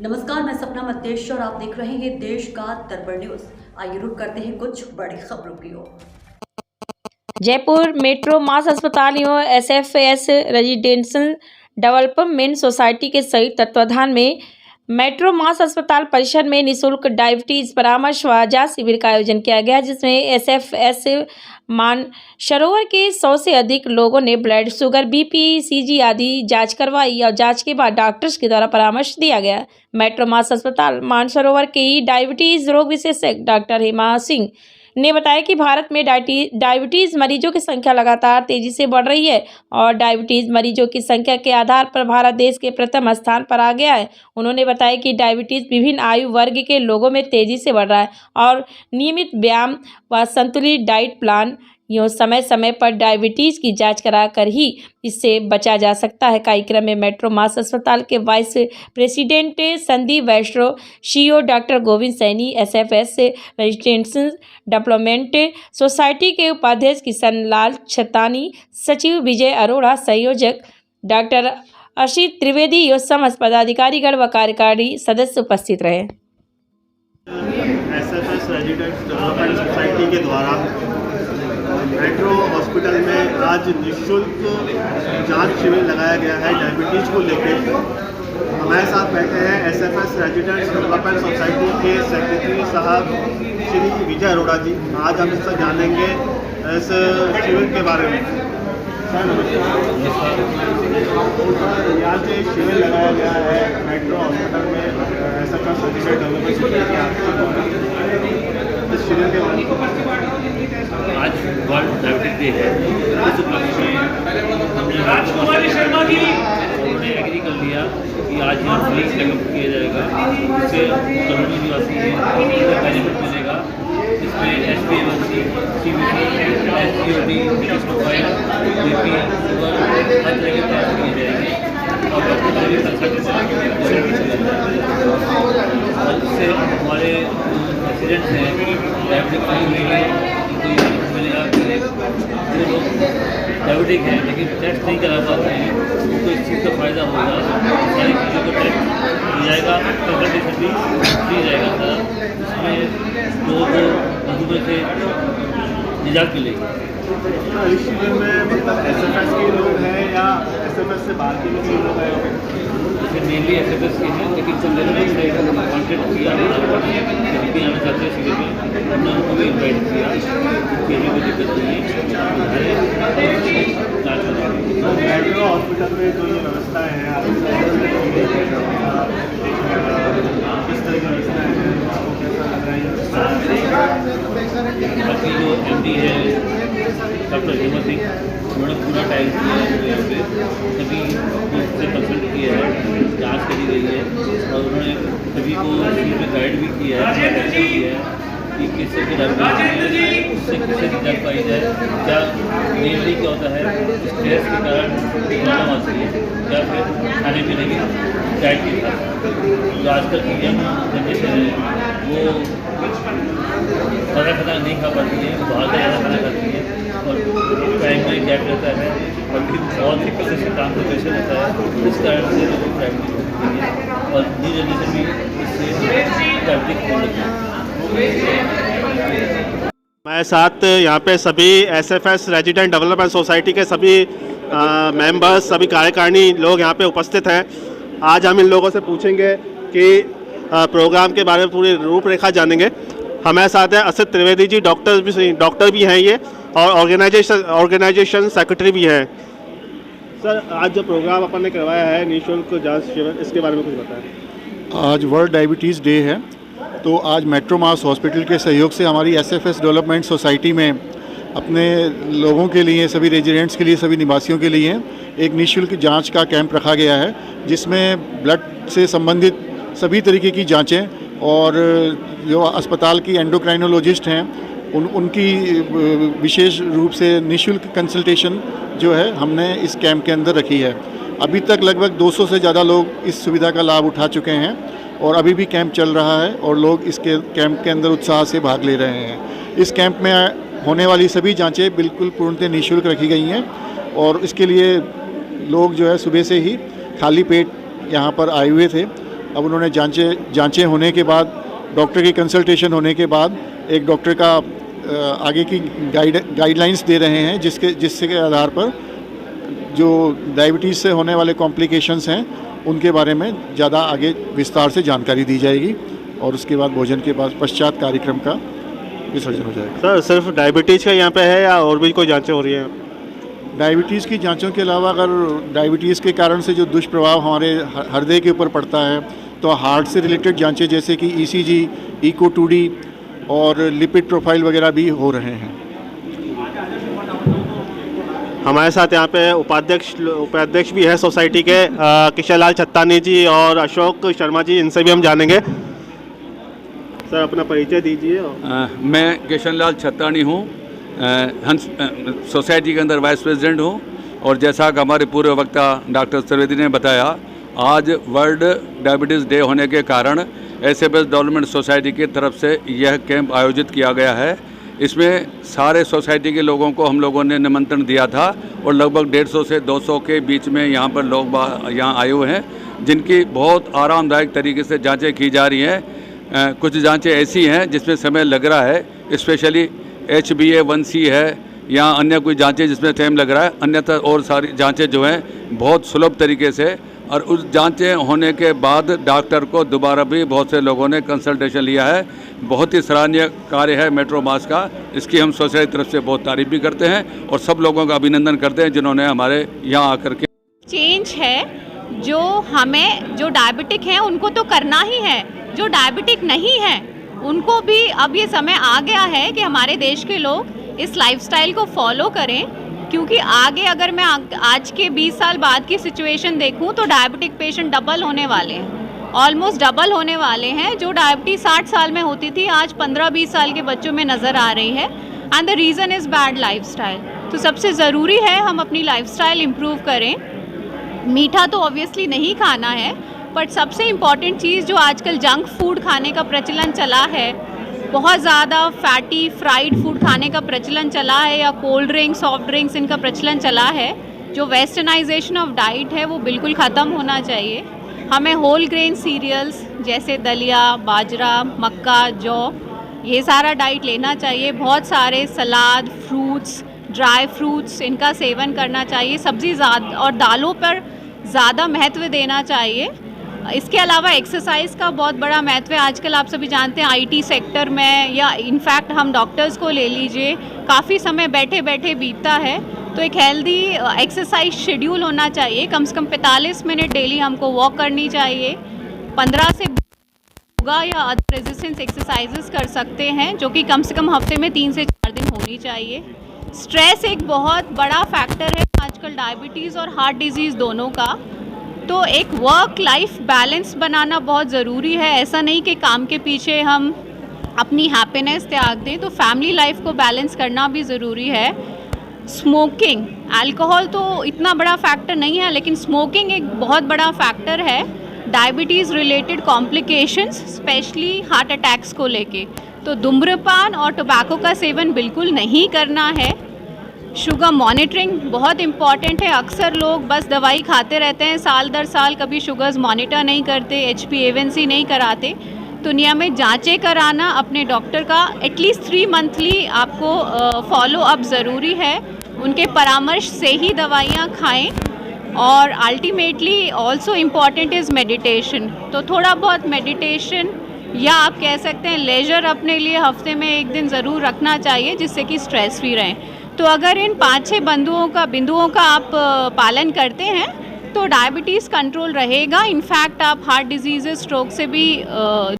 नमस्कार, मैं सपना मध्य और आप देख रहे हैं देश का दरबार न्यूज। आइए रुक करते हैं कुछ बड़ी खबरों की ओर। जयपुर मेट्रो मास अस्पताल एवं एसएफएस रेजिडेंशियल डेवलपमेंट सोसाइटी के संयुक्त तत्वाधान में मेट्रो मास अस्पताल परिसर में निःशुल्क डायबिटीज परामर्श व जांच शिविर का आयोजन किया गया, जिसमें एसएफएस मानसरोवर के 100 से अधिक लोगों ने ब्लड शुगर, बीपी, सीजी आदि जांच करवाई और जांच के बाद डॉक्टर्स के द्वारा परामर्श दिया गया। मेट्रो मास अस्पताल मानसरोवर के डायबिटीज रोग विशेषज्ञ डॉक्टर हेमा सिंह ने बताया कि भारत में डायबिटीज़ मरीजों की संख्या लगातार तेजी से बढ़ रही है और डायबिटीज़ मरीजों की संख्या के आधार पर भारत देश के प्रथम स्थान पर आ गया है। उन्होंने बताया कि डायबिटीज़ विभिन्न आयु वर्ग के लोगों में तेजी से बढ़ रहा है और नियमित व्यायाम व संतुलित डाइट प्लान यूँ समय समय पर डायबिटीज़ की जांच कराकर ही इससे बचा जा सकता है। कार्यक्रम में मेट्रो मास अस्पताल के vice president Sandeep Vaishnav, CEO doctor Govind Saini, SFS residential development society के उपाध्यक्ष किशन लाल छतानी, सचिव विजय अरोड़ा, संयोजक डॉक्टर अशित त्रिवेदी एवं समस्त पदाधिकारीगण व कार्यकारी सदस्य उपस्थित रहे। एसएफएस रेजिडेंशियल डेवलपमेंट सोसाइटी के द्वारा मेट्रो हॉस्पिटल में आज निःशुल्क जांच शिविर लगाया गया है डायबिटीज़ को लेकर। हमारे साथ बैठे हैं एसएफएस रेजिडेंशियल डेवलपमेंट सोसाइटी के सेक्रेटरी साहब श्री विजय अरोड़ा जी। आज हम इससे जानेंगे इस शिविर के बारे में। यहाँ से शिविर लगाया गया है मेट्रो हॉस्पिटल में एसएफएस रेजिडेंशियल डेवलपमेंट सोसाइटी इस शिविर के बारे में। आज वर्ल्ड डायबिटीज डे है। इस उपलक्ष्य में उन्होंने एग्री कर लिया कि आज यहाँ फ्री चेकअप किया जाएगा, जिससे करोड़ों निवासी हैं बेनिफिट मिलेगा। इसमें HbA1c, CBC, SGOT, profile, BP, sugar हर तरह के टेस्ट किए जाएंगे और डॉक्टर से भी कंसल्टेशन और इससे हमारे रेसिडेंट्स हैं डायबिटिक मिलेगा कि जो लोग डायबिटिक हैं लेकिन टेस्ट नहीं करा पाते हैं उनको इस चीज़ का फ़ायदा होगा। सारी चीज़ों को टेस्ट किया जाएगा, कंसल्टेशन भी दी जाएगा सारा, जिसमें लोगों को मधुमेह से निजात मिलेगी। इस शिविर में मतलब एसएफएस के लोग हैं या एसएफएस से बाहर के लोग हैं? जैसे मेनली एसएफएस के हैं, लेकिन सब लोगों से कॉन्टेक्ट किया कभी भी आना चाहते हैं शिविर में, हमने उनको भी इन्वाइट किया। उनकी भी कोई दिक्कत नहीं है। मेट्रो हॉस्पिटल में जो ये व्यवस्था है किस तरह की व्यवस्था है, बाकी जो MD है डॉक्टर हेमा सिंह, उन्होंने पूरा टाइम किया है यहाँ पे, सभी से कंसल्ट किया है, जांच करी गई है और उन्होंने सभी को इसी में गाइड भी किया है कि किससे की डायबिटीज है, उससे किससे की जांच पाई जाए, क्या मेनली क्या होता है स्ट्रेस के कारण प्रॉब्लम आती है या फिर खाने पीने की डाइट के साथ। जो आजकल की यंग जनरेशन है वो खाना नहीं खा पाती है, बाहर का ज़्यादा खाना खाती है और टाइम में गैप रहता है और फिर बहुत ही पैसे से काम का प्रेशर रहता है। इस कारण से लोगों को डायबिटीज होती है और न्यू जनरेशन भी इससे डायबिटिक हो रही है। मैं साथ यहाँ पे सभी एसएफएस रेजिडेंट डेवलपमेंट सोसाइटी के सभी मेंबर्स, सभी कार्यकारिणी लोग यहाँ पे उपस्थित हैं। आज हम इन लोगों से पूछेंगे कि प्रोग्राम के बारे में पूरी रूपरेखा जानेंगे। हमारे साथ हैं असित त्रिवेदी जी, डॉक्टर भी हैं ये और ऑर्गेनाइजेशन सेक्रेटरी भी हैं। सर, आज जो प्रोग्राम अपन ने करवाया है निःशुल्क जांच शिविर, इसके बारे में कुछ बताएं। आज वर्ल्ड डायबिटीज़ डे है, तो आज मेट्रो मास हॉस्पिटल के सहयोग से हमारी एसएफएस डेवलपमेंट सोसाइटी में अपने लोगों के लिए, सभी रेजिडेंट्स के लिए, सभी निवासियों के लिए एक निःशुल्क जांच का कैंप रखा गया है, जिसमें ब्लड से संबंधित सभी तरीके की जांचें और जो अस्पताल की एंडोक्राइनोलॉजिस्ट हैं उनकी विशेष रूप से निःशुल्क कंसल्टेशन जो है हमने इस कैंप के अंदर रखी है। अभी तक लगभग 200 से ज़्यादा लोग इस सुविधा का लाभ उठा चुके हैं और अभी भी कैंप चल रहा है और लोग इसके कैंप के अंदर उत्साह से भाग ले रहे हैं। इस कैंप में होने वाली सभी जांचें बिल्कुल पूर्णतः निःशुल्क रखी गई हैं और इसके लिए लोग जो है सुबह से ही खाली पेट यहाँ पर आए हुए थे अब उन्होंने जांचें होने के बाद, डॉक्टर की कंसल्टेशन होने के बाद एक डॉक्टर का आगे की गाइडलाइंस दे रहे हैं, जिसके के आधार पर जो डायबिटीज़ से होने वाले कॉम्प्लिकेशंस हैं उनके बारे में ज़्यादा आगे विस्तार से जानकारी दी जाएगी और उसके बाद भोजन के बाद पश्चात कार्यक्रम का विसर्जन हो जाएगा। सर सिर्फ डायबिटीज़ का यहाँ पे है या और भी कोई जांचें हो रही हैं? डायबिटीज़ की जांचों के अलावा अगर डायबिटीज़ के कारण से जो दुष्प्रभाव हमारे हृदय के ऊपर पड़ता है तो हार्ट से रिलेटेड जांचें जैसे कि ECG, ECO 2D और लिपिड प्रोफाइल वगैरह भी हो रहे हैं। हमारे साथ यहाँ पे उपाध्यक्ष भी है सोसाइटी के, किशन लाल छत्तानी जी और अशोक शर्मा जी, इनसे भी हम जानेंगे। सर अपना परिचय दीजिए। मैं किशन लाल छत्तानी हूँ, हंस सोसाइटी के अंदर वाइस प्रेसिडेंट हूँ। और जैसा कि हमारे पूर्व वक्ता डॉक्टर त्रिवेदी ने बताया, आज वर्ल्ड डायबिटीज़ डे होने के कारण SFS डेवलपमेंट सोसाइटी की तरफ से यह कैंप आयोजित किया गया है। इसमें सारे सोसाइटी के लोगों को हम लोगों ने निमंत्रण दिया था और लगभग 150 से 200 के बीच में यहाँ पर लोग यहाँ आए हुए हैं, जिनकी बहुत आरामदायक तरीके से जांचें की जा रही हैं। कुछ जांचें ऐसी हैं जिसमें समय लग रहा है, स्पेशली HbA1c है या अन्य कोई जांचें जिसमें टाइम लग रहा है, अन्यथा और सारी जांचें जो हैं बहुत सुलभ तरीके से, और उस जांचें होने के बाद डॉक्टर को दोबारा भी बहुत से लोगों ने कंसल्टेशन लिया है। बहुत ही सराहनीय कार्य है मेट्रो मास का, इसकी हम सोसाइटी तरफ से बहुत तारीफ भी करते हैं और सब लोगों का अभिनंदन करते हैं जिन्होंने हमारे यहाँ आकर के चेंज है जो हमें, जो डायबिटिक हैं उनको तो करना ही है, जो डायबिटिक नहीं है उनको भी अब ये समय आ गया है कि हमारे देश के लोग इस लाइफस्टाइल को फॉलो करें, क्योंकि आगे अगर मैं आज के 20 साल बाद की सिचुएशन देखूं तो डायबिटिक पेशेंट डबल होने वाले हैं, ऑलमोस्ट डबल होने वाले हैं। जो डायबिटीज 60 साल में होती थी आज 15-20 साल के बच्चों में नज़र आ रही है, and the reason is bad lifestyle. तो सबसे ज़रूरी है हम अपनी लाइफस्टाइल इम्प्रूव करें। मीठा तो ऑब्वियसली नहीं खाना है, बट सबसे इम्पॉर्टेंट चीज़ जो आजकल जंक फूड खाने का प्रचलन चला है, बहुत ज़्यादा फैटी फ्राइड फूड खाने का प्रचलन चला है, या कोल्ड ड्रिंक्स, सॉफ्ट ड्रिंक्स, इनका प्रचलन चला है, जो वेस्टर्नाइजेशन ऑफ डाइट है वो बिल्कुल ख़त्म होना चाहिए। हमें होल ग्रेन सीरियल्स जैसे दलिया, बाजरा, मक्का, जौ, ये सारा डाइट लेना चाहिए। बहुत सारे सलाद, फ्रूट्स, ड्राई फ्रूट्स, इनका सेवन करना चाहिए। सब्ज़ी और दालों पर ज़्यादा महत्व देना चाहिए। इसके अलावा एक्सरसाइज का बहुत बड़ा महत्व है। आजकल आप सभी जानते हैं IT सेक्टर में, या इनफैक्ट हम डॉक्टर्स को ले लीजिए, काफ़ी समय बैठे बैठे बीतता है, तो एक हेल्दी एक्सरसाइज शेड्यूल होना चाहिए। कम से कम 45 मिनट डेली हमको वॉक करनी चाहिए। 15 से योगा या अदर रेजिस्टेंस एक्सरसाइजेस कर सकते हैं, जो कि कम से कम हफ्ते में 3 से 4 दिन होनी चाहिए। स्ट्रेस एक बहुत बड़ा फैक्टर है आजकल डायबिटीज़ और हार्ट डिजीज़ दोनों का, तो एक वर्क लाइफ बैलेंस बनाना बहुत ज़रूरी है। ऐसा नहीं कि काम के पीछे हम अपनी हैप्पीनेस त्याग दें, तो फैमिली लाइफ को बैलेंस करना भी ज़रूरी है। स्मोकिंग, अल्कोहल तो इतना बड़ा फैक्टर नहीं है, लेकिन स्मोकिंग एक बहुत बड़ा फैक्टर है diabetes related complications, specially heart attacks को लेके। तो धूम्रपान और टोबैको का सेवन बिल्कुल नहीं करना है। शुगर मॉनिटरिंग बहुत इम्पॉर्टेंट है। अक्सर लोग बस दवाई खाते रहते हैं साल दर साल, कभी शुगर्स मॉनिटर नहीं करते, HbA1c नहीं कराते। तो नियमित जांचें कराना अपने डॉक्टर का एटलीस्ट 3 मंथली आपको फॉलो अप ज़रूरी है। उनके परामर्श से ही दवाइयाँ खाएं। और ultimately also important is meditation. तो थोड़ा बहुत मेडिटेशन या आप कह सकते हैं लेजर अपने लिए हफ्ते में 1 दिन ज़रूर रखना चाहिए, जिससे कि स्ट्रेस फ्री रहें। तो अगर इन 5-6 बिंदुओं का आप पालन करते हैं तो डायबिटीज़ कंट्रोल रहेगा। इनफैक्ट आप हार्ट डिजीज़, स्ट्रोक से भी